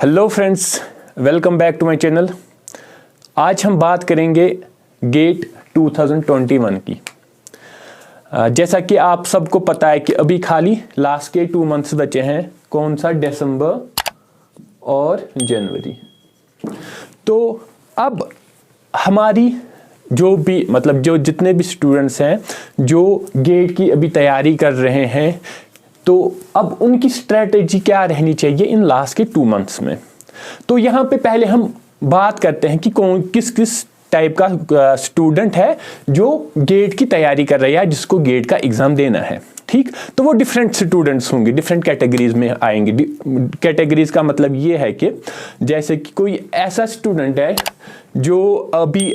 Hello friends, welcome back to my channel. आज हम बात करेंगे गेट 2021 की। जैसा कि आप सबको पता है कि अभी खाली लास्ट के 2 मंथ्स बचे हैं, कौन सा, दिसंबर और जनवरी। तो अब हमारी जो जितने भी स्टूडेंट्स हैं जो गेट की अभी तैयारी कर रहे हैं, तो अब उनकी स्ट्रेटेजी क्या रहनी चाहिए इन लास्ट के 2 मंथ्स में। तो यहाँ पे पहले हम बात करते हैं कि कौन किस टाइप का स्टूडेंट है जो गेट की तैयारी कर रहा है, जिसको गेट का एग्ज़ाम देना है। ठीक, तो वो डिफरेंट स्टूडेंट्स होंगे, डिफरेंट कैटेगरीज में आएंगे। कैटेगरीज का मतलब ये है कि जैसे कि कोई ऐसा स्टूडेंट है जो अभी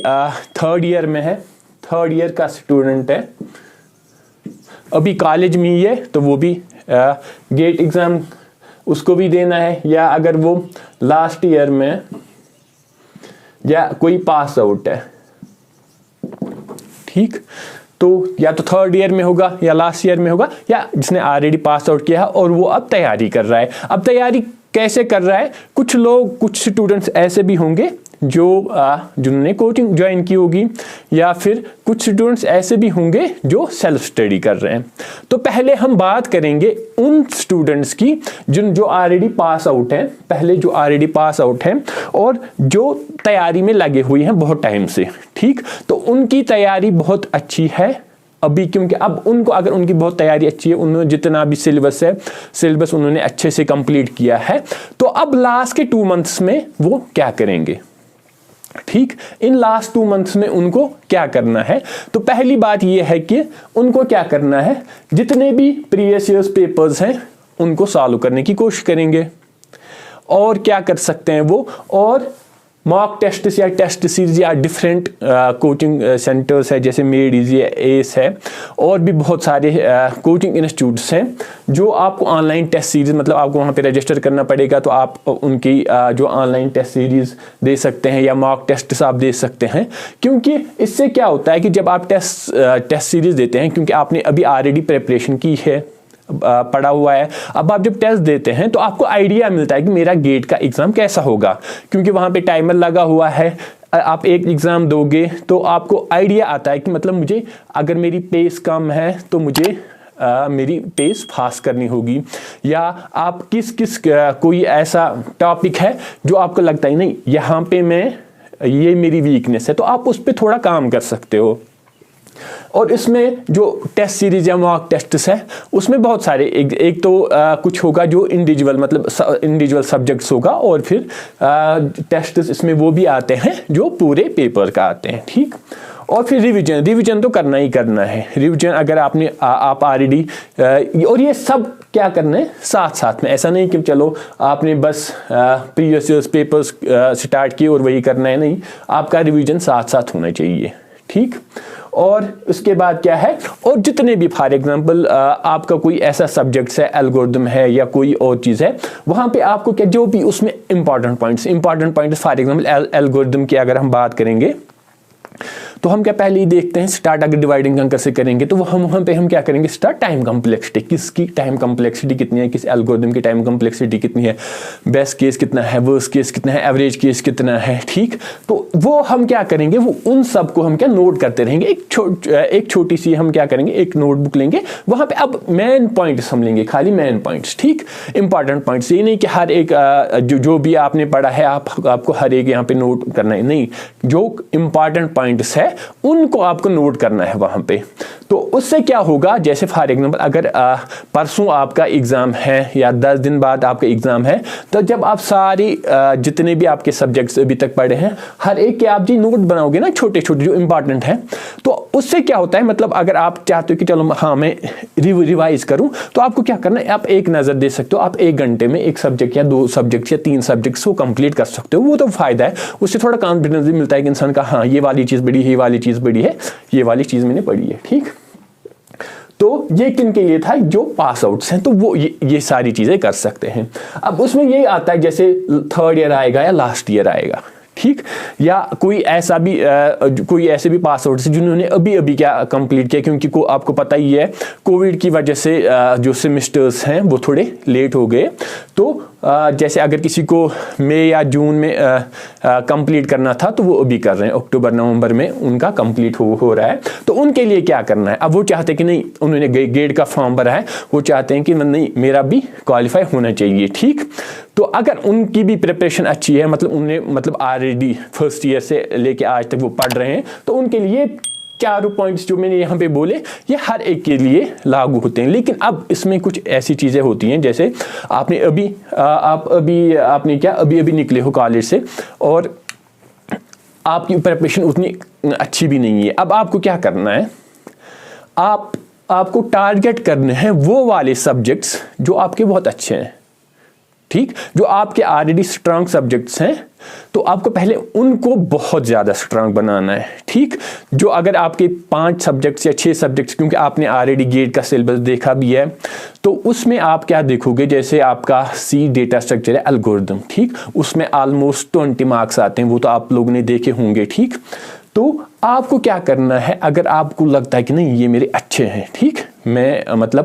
3rd ईयर में है, 3rd ईयर का स्टूडेंट है, अभी कॉलेज में ही है, तो वो भी गेट एग्ज़ाम उसको भी देना है। या अगर वो लास्ट ईयर में या कोई पास आउट है, ठीक, तो या तो 3rd ईयर में होगा या लास्ट ईयर में होगा, या जिसने ऑलरेडी पास आउट किया है और वो अब तैयारी कर रहा है। अब तैयारी कैसे कर रहा है? कुछ स्टूडेंट्स ऐसे भी होंगे जिन्होंने कोचिंग ज्वाइन की होगी, या फिर कुछ स्टूडेंट्स ऐसे भी होंगे जो सेल्फ स्टडी कर रहे हैं। तो पहले हम बात करेंगे उन स्टूडेंट्स की जो ऑलरेडी पास आउट हैं, पहले जो ऑलरेडी पास आउट हैं और जो तैयारी में लगे हुए हैं बहुत टाइम से। ठीक, तो उनकी तैयारी बहुत अच्छी है अभी, क्योंकि अब उनको, अगर उनकी बहुत तैयारी अच्छी है, उन्होंने जितना भी सिलेबस उन्होंने अच्छे से कंप्लीट किया है, तो अब लास्ट के 2 मंथ्स में वो क्या करेंगे। ठीक, इन लास्ट 2 मंथ्स में उनको क्या करना है? तो पहली बात यह है कि उनको क्या करना है, जितने भी प्रीवियस ईयर्स पेपर्स हैं उनको सॉल्व करने की कोशिश करेंगे। और क्या कर सकते हैं वो, और मॉक टेस्ट या टेस्ट सीरीज या डिफरेंट कोचिंग सेंटर्स है, जैसे मेड इजी है, एस है, और भी बहुत सारे कोचिंग इंस्टीट्यूट्स हैं जो आपको ऑनलाइन टेस्ट सीरीज, मतलब आपको वहाँ पे रजिस्टर करना पड़ेगा, तो आप उनकी जो ऑनलाइन टेस्ट सीरीज दे सकते हैं या मॉक टेस्ट आप दे सकते हैं। क्योंकि इससे क्या होता है कि जब आप टेस्ट सीरीज देते हैं, क्योंकि आपने अभी ऑलरेडी प्रिपरेशन की है, पढ़ा हुआ है, अब आप जब टेस्ट देते हैं तो आपको आइडिया मिलता है कि मेरा गेट का एग्ज़ाम कैसा होगा, क्योंकि वहाँ पे टाइमर लगा हुआ है। आप एक एग्ज़ाम दोगे तो आपको आइडिया आता है कि मतलब मुझे, अगर मेरी पेस कम है तो मुझे मेरी पेस फास्ट करनी होगी, या आप कोई ऐसा टॉपिक है जो आपको लगता है नहीं, यहाँ पे ये मेरी वीकनेस है, तो आप उस पर थोड़ा काम कर सकते हो। और इसमें जो टेस्ट सीरीज या मॉक टेस्ट्स है उसमें बहुत सारे, एक तो कुछ होगा जो इंडिविजुअल सब्जेक्ट्स होगा, और फिर टेस्ट्स इसमें वो भी आते हैं जो पूरे पेपर का आते हैं। ठीक, और फिर रिवीजन तो करना ही करना है। रिवीजन अगर आप ऑलरेडी, और ये सब क्या करना है साथ साथ में, ऐसा नहीं कि चलो आपने बस प्रीवियस ईयर्स पेपर्स स्टार्ट किए और वही करना है, नहीं, आपका रिवीजन साथ साथ होना चाहिए। ठीक, और उसके बाद क्या है, और जितने भी, फॉर एग्जांपल आपका कोई ऐसा सब्जेक्ट है, एल्गोरिथम है या कोई और चीज़ है, वहाँ पे आपको क्या, जो भी उसमें important points, for example algorithm की अगर हम बात करेंगे तो हम क्या पहले ही देखते हैं, स्टार्ट अगर डिवाइडिंग अंकर से करेंगे तो वहाँ पे हम क्या करेंगे, स्टार्ट टाइम कम्प्लेक्सिटी, किसकी टाइम कम्प्लेक्सिटी कितनी है, किस एल्गोरिथम की टाइम कम्प्लेक्सिटी कितनी है, बेस्ट केस कितना है, वर्स्ट केस कितना है, एवरेज केस कितना है। ठीक, तो वो हम क्या करेंगे, वो उन सब को हम क्या नोट करते रहेंगे। एक छोटी सी हम क्या करेंगे, एक नोटबुक लेंगे, वहाँ पे अब मेन पॉइंट्स हम लेंगे, खाली मेन पॉइंट्स। ठीक, इंपॉर्टेंट पॉइंट्स, ये नहीं कि हर एक जो भी आपने पढ़ा है आपको हर एक यहाँ पे नोट करना है, नहीं, जो इंपॉर्टेंट पॉइंट्स है उनको आपको नोट करना है वहां पे। तो उससे क्या होगा, जैसे फॉर एग्जांपल अगर परसों आपका एग्जाम है या 10 दिन बाद आपका एग्जाम है, तो जब आप सारी जितने भी आपके सब्जेक्ट्स अभी तक पढ़े हैं, हर एक के आप जी नोट बनाओगे ना, छोटे छोटे जो इंपॉर्टेंट हैं, तो उससे क्या होता है, मतलब अगर आप चाहते हो कि चलो हाँ मैं रिवाइज करूं, तो आपको क्या करना है, आप एक नज़र दे सकते हो, आप 1 घंटे में 1 सब्जेक्ट या 2 सब्जेक्ट या 3 सब्जेक्ट्स को कंप्लीट कर सकते हो। वो तो फायदा है, उससे थोड़ा कॉन्फिडेंस भी मिलता है कि इंसान का, हाँ ये वाली चीज़ बड़ी है, ये वाली चीज़ बड़ी है, ये वाली चीज़ मैंने पढ़ी है। ठीक, तो ये किन के लिए था, जो पास आउट्स हैं, तो वो ये सारी चीज़ें कर सकते हैं। अब उसमें ये आता है जैसे 3rd ईयर आएगा या लास्ट ईयर आएगा, ठीक, या कोई ऐसा भी कोई ऐसे भी पास आउट जिन्होंने अभी अभी क्या कंप्लीट किया, क्योंकि आपको पता ही है कोविड की वजह से जो सेमेस्टर्स हैं वो थोड़े लेट हो गए, तो जैसे अगर किसी को मई या जून में कंप्लीट करना था तो वो अभी कर रहे हैं, अक्टूबर नवंबर में उनका कंप्लीट हो रहा है। तो उनके लिए क्या करना है, अब वो चाहते हैं कि नहीं, उन्होंने गेट का फॉर्म भरा है, वो चाहते हैं कि नहीं मेरा भी क्वालिफाई होना चाहिए, ठीक। तो अगर उनकी भी प्रिपरेशन अच्छी है, मतलब ऑलरेडी फर्स्ट ईयर से लेके आज तक वो पढ़ रहे हैं, तो उनके लिए चारों पॉइंट्स जो मैंने यहाँ पे बोले ये हर एक के लिए लागू होते हैं। लेकिन अब इसमें कुछ ऐसी चीज़ें होती हैं, जैसे आपने अभी निकले हो कॉलेज से और आपकी प्रिपरेशन उतनी अच्छी भी नहीं है। अब आपको क्या करना है, आपको टारगेट करने हैं वो वाले सब्जेक्ट्स जो आपके बहुत अच्छे हैं, ठीक, जो आपके ऑलरेडी स्ट्रांग सब्जेक्ट्स हैं, तो आपको पहले उनको बहुत ज़्यादा स्ट्रांग बनाना है, ठीक। जो अगर आपके 5 सब्जेक्ट्स या 6 सब्जेक्ट्स, क्योंकि आपने ऑलरेडी गेट का सिलेबस देखा भी है, तो उसमें आप क्या देखोगे, जैसे आपका सी डेटा स्ट्रक्चर है, एल्गोरिथम, ठीक, उसमें ऑलमोस्ट 20 मार्क्स आते हैं, वो तो आप लोगों ने देखे होंगे, ठीक। तो आपको क्या करना है, अगर आपको लगता है कि नहीं ये मेरे अच्छे हैं, ठीक,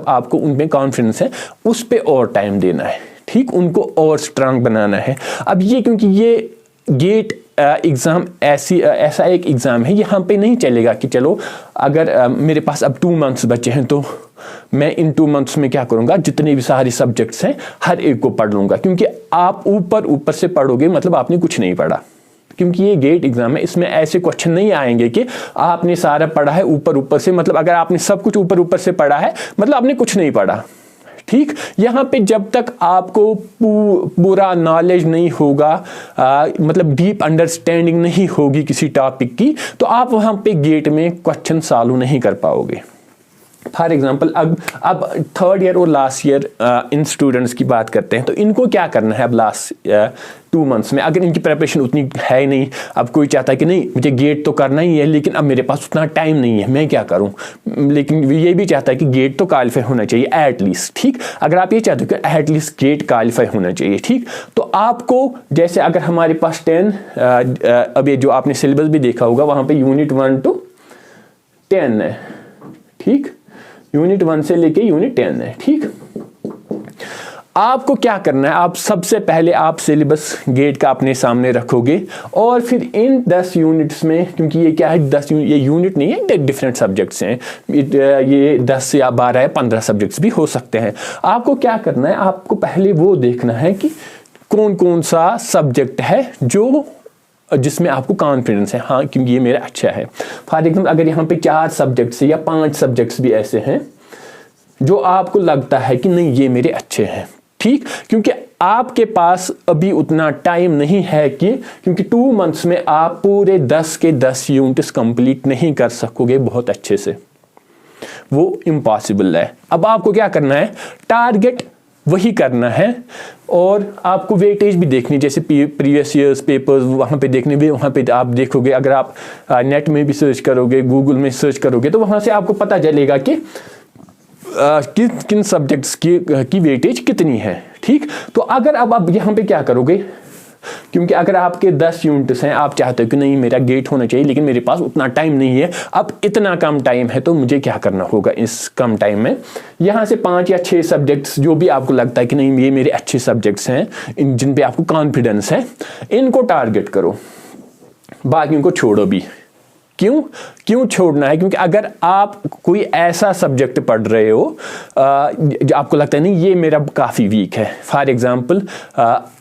आपको उनमें कॉन्फिडेंस है, उस पर और टाइम देना है, ठीक, उनको और स्ट्रांग बनाना है। अब ये क्योंकि ये गेट एग्ज़ाम ऐसा एक एग्ज़ाम है, यहाँ पे नहीं चलेगा कि चलो अगर मेरे पास अब 2 मंथ्स बचे हैं तो मैं इन 2 मंथ्स में क्या करूँगा, जितने भी सारे सब्जेक्ट्स हैं हर एक को पढ़ लूँगा, क्योंकि आप ऊपर से पढ़ोगे मतलब आपने कुछ नहीं पढ़ा। क्योंकि ये गेट एग्जाम है, इसमें ऐसे क्वेश्चन नहीं आएंगे कि आपने सारा पढ़ा है ऊपर से, मतलब अगर आपने सब कुछ ऊपर से पढ़ा है मतलब आपने कुछ नहीं पढ़ा, ठीक। यहाँ पे जब तक आपको पूरा नॉलेज नहीं होगा, मतलब डीप अंडरस्टैंडिंग नहीं होगी किसी टॉपिक की, तो आप वहाँ पे गेट में क्वेश्चन सॉल्व नहीं कर पाओगे। फॉर एग्जाम्पल अब 3rd ईयर और लास्ट ईयर इन स्टूडेंट्स की बात करते हैं, तो इनको क्या करना है अब लास्ट 2 मंथ्स में, अगर इनकी प्रिपरेशन उतनी है नहीं, अब कोई चाहता है कि नहीं मुझे गेट तो करना ही है लेकिन अब मेरे पास उतना टाइम नहीं है, मैं क्या करूं, लेकिन ये भी चाहता है कि गेट तो क्वालिफाई होना चाहिए एटलीस्ट, ठीक। अगर आप ये चाहते हो कि एटलीस्ट गेट क्वालिफाई होना चाहिए, ठीक, तो आपको जैसे अगर हमारे पास 10 अब ये जो आपने सिलेबस भी देखा होगा वहाँ पर यूनिट 1 to 10 है, ठीक, यूनिट 1 से लेके यूनिट 10 है, ठीक। आपको क्या करना है, आप सबसे पहले आप सिलेबस गेट का अपने सामने रखोगे और फिर इन 10 यूनिट्स में, क्योंकि ये क्या है 10 यूनिट, ये यूनिट नहीं है, डिफरेंट सब्जेक्ट्स हैं, ये 10 या 12 या 15 सब्जेक्ट्स भी हो सकते हैं। आपको क्या करना है, आपको पहले वो देखना है कि कौन कौन सा सब्जेक्ट है जिसमें आपको कॉन्फिडेंस है, हाँ क्योंकि ये मेरा अच्छा है। फॉर एग्जाम्पल अगर यहाँ पे 4 सब्जेक्ट्स या 5 सब्जेक्ट्स भी ऐसे हैं जो आपको लगता है कि नहीं ये मेरे अच्छे हैं, ठीक, क्योंकि आपके पास अभी उतना टाइम नहीं है क्योंकि 2 मंथ्स में आप पूरे 10 के 10 यूनिट्स कंप्लीट नहीं कर सकोगे बहुत अच्छे से, वो इम्पॉसिबल है। अब आपको क्या करना है, टारगेट वही करना है और आपको वेटेज भी देखनी, जैसे प्रीवियस ईयर्स पेपर्स वहाँ पे देखने भी, वहाँ पे आप देखोगे, अगर आप नेट में भी सर्च करोगे, गूगल में सर्च करोगे, तो वहाँ से आपको पता चलेगा कि किन सब्जेक्ट्स की वेटेज कितनी है, ठीक। तो अगर अब आप यहाँ पे क्या करोगे, क्योंकि अगर आपके 10 यूनिट्स हैं, आप चाहते हो कि नहीं मेरा गेट होना चाहिए लेकिन मेरे पास उतना टाइम नहीं है, अब इतना कम टाइम है तो मुझे क्या करना होगा इस कम टाइम में, यहाँ से 5 या 6 सब्जेक्ट्स जो भी आपको लगता है कि नहीं ये मेरे अच्छे सब्जेक्ट्स हैं, जिन पे आपको कॉन्फिडेंस है, इनको टारगेट करो, बाकियों को छोड़ो भी। क्यों छोड़ना है, क्योंकि अगर आप कोई ऐसा सब्जेक्ट पढ़ रहे हो जो आपको लगता है नहीं ये मेरा काफ़ी वीक है, फॉर एग्जांपल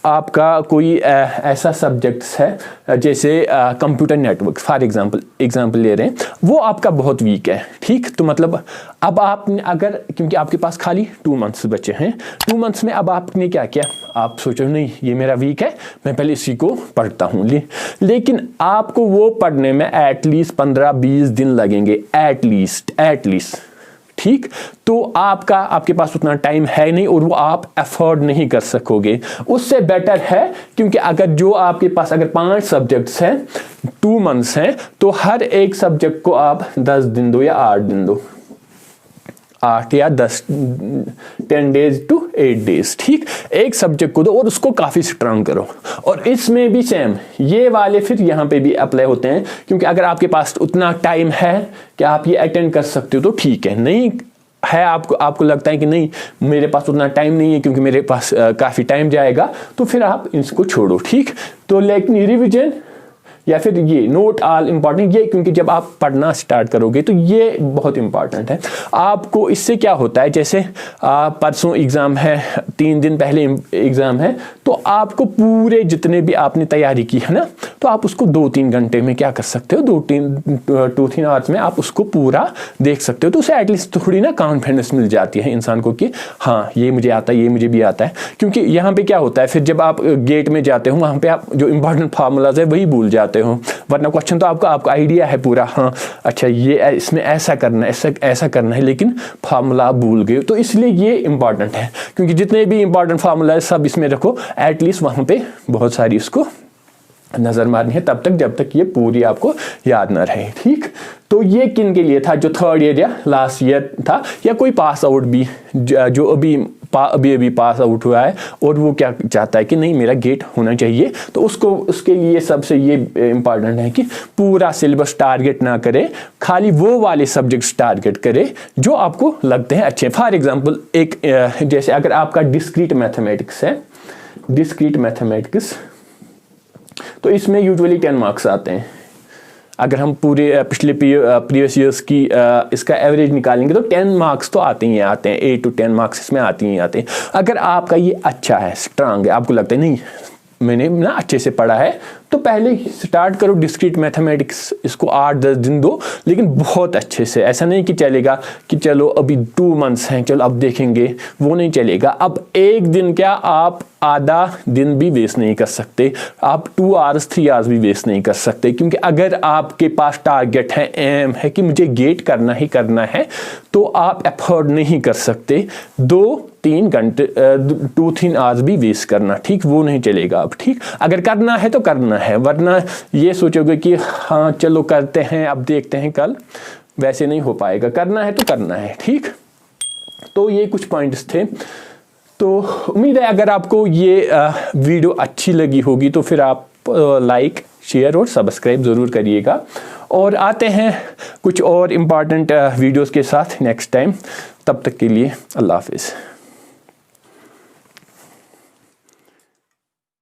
आपका कोई ऐसा सब्जेक्ट्स है जैसे कंप्यूटर नेटवर्क, फॉर एग्जांपल ले रहे हैं, वो आपका बहुत वीक है, ठीक। तो मतलब अब आपने अगर, क्योंकि आपके पास खाली 2 मंथ्स बचे हैं, 2 मंथ्स में अब आपने क्या किया, आप सोचो नहीं ये मेरा वीक है, मैं पहले इसी को पढ़ता हूँ, लेकिन आपको वो पढ़ने में एटलीस्ट 15-20 दिन लगेंगे, एटलीस्ट, ठीक। तो आपके पास उतना टाइम है नहीं और वो आप अफोर्ड नहीं कर सकोगे। उससे बेटर है, क्योंकि अगर जो आपके पास अगर 5 सब्जेक्ट्स हैं, 2 मंथ्स हैं, तो हर एक सब्जेक्ट को आप 10 दिन दो या 8 दिन दो, 8 या 10 days to 8 days, ठीक, एक सब्जेक्ट को दो और उसको काफ़ी स्ट्रांग करो। और इसमें भी सेम ये वाले फिर यहाँ पे भी अप्लाई होते हैं, क्योंकि अगर आपके पास उतना टाइम है कि आप ये अटेंड कर सकते हो तो ठीक है, नहीं है, आपको लगता है कि नहीं मेरे पास उतना टाइम नहीं है क्योंकि मेरे पास काफ़ी टाइम जाएगा, तो फिर आप इसको छोड़ो, ठीक। तो लेकिन रिवीजन या फिर ये नोट ऑल इम्पॉर्टेंट, ये क्योंकि जब आप पढ़ना स्टार्ट करोगे तो ये बहुत इंपॉर्टेंट है आपको। इससे क्या होता है, जैसे परसों एग्ज़ाम है, 3 दिन पहले एग्ज़ाम है, तो आपको पूरे जितने भी आपने तैयारी की है ना, तो आप उसको 2-3 घंटे में क्या कर सकते हो, 2-3 आवर्स में आप उसको पूरा देख सकते हो। तो उससे एटलीस्ट थोड़ी ना कॉन्फिडेंस मिल जाती है इंसान को कि हाँ ये मुझे आता है, ये मुझे भी आता है। क्योंकि यहाँ पे क्या होता है, फिर जब आप गेट में जाते हो वहाँ पे आप जो इंपॉर्टेंट फार्मूलाज है वही भूल जाते हो, वरना क्वेश्चन तो आपको आइडिया है पूरा, हाँ अच्छा ये इसमें ऐसा करना है, ऐसा करना है, लेकिन फार्मूला आप भूल गए। तो इसलिए ये इंपॉर्टेंट है, क्योंकि जितने भी इंपॉर्टेंट फार्मूला है सब इसमें रखो, एटलीस्ट वहाँ पे बहुत सारी उसको नज़र मारनी है तब तक जब तक ये पूरी आपको याद ना रहे, ठीक। तो ये किन के लिए था, जो 3rd ईयर या लास्ट ईयर था, या कोई पास आउट भी जो अभी पास आउट हुआ है और वो क्या चाहता है कि नहीं मेरा गेट होना चाहिए, तो उसके लिए सबसे ये इम्पॉर्टेंट है कि पूरा सिलेबस टारगेट ना करे, खाली वो वाले सब्जेक्ट्स टारगेट करे जो आपको लगते हैं अच्छे। फॉर एग्जांपल एक जैसे अगर आपका डिस्क्रीट मैथमेटिक्स है, डिस्क्रीट मैथमेटिक्स, तो इसमें यूजुअली 10 मार्क्स आते हैं। अगर हम पूरे पिछले प्रीवियस ईयर्स की इसका एवरेज निकालेंगे तो 10 मार्क्स तो आते ही आते हैं, 8 to 10 मार्क्स इसमें आते ही आते हैं। अगर आपका ये अच्छा है, स्ट्रांग है, आपको लगता है नहीं मैंने ना अच्छे से पढ़ा है, तो पहले स्टार्ट करो डिस्क्रीट मैथमेटिक्स, इसको 8-10 दिन दो, लेकिन बहुत अच्छे से। ऐसा नहीं कि चलेगा कि चलो अभी 2 मंथ्स हैं, चलो अब देखेंगे, वो नहीं चलेगा। अब एक दिन क्या, आप आधा दिन भी वेस्ट नहीं कर सकते, आप 2 आवर्स 3 आवर्स भी वेस्ट नहीं कर सकते, क्योंकि अगर आपके पास टारगेट है, एम है कि मुझे गेट करना ही करना है, तो आप एफर्ट नहीं कर सकते 2-3 घंटे 2-3 आवर्स भी वेस्ट करना, ठीक, वो नहीं चलेगा अब, ठीक। अगर करना है तो करना है, वरना ये सोचोगे कि हाँ चलो करते हैं, अब देखते हैं कल, वैसे नहीं हो पाएगा। करना है तो करना है, ठीक। तो ये कुछ पॉइंट्स थे। तो उम्मीद है अगर आपको ये वीडियो अच्छी लगी होगी तो फिर आप लाइक, शेयर और सब्सक्राइब ज़रूर करिएगा। और आते हैं कुछ और इम्पॉर्टेंट वीडियोस के साथ नेक्स्ट टाइम, तब तक के लिए अल्लाह हाफिज़।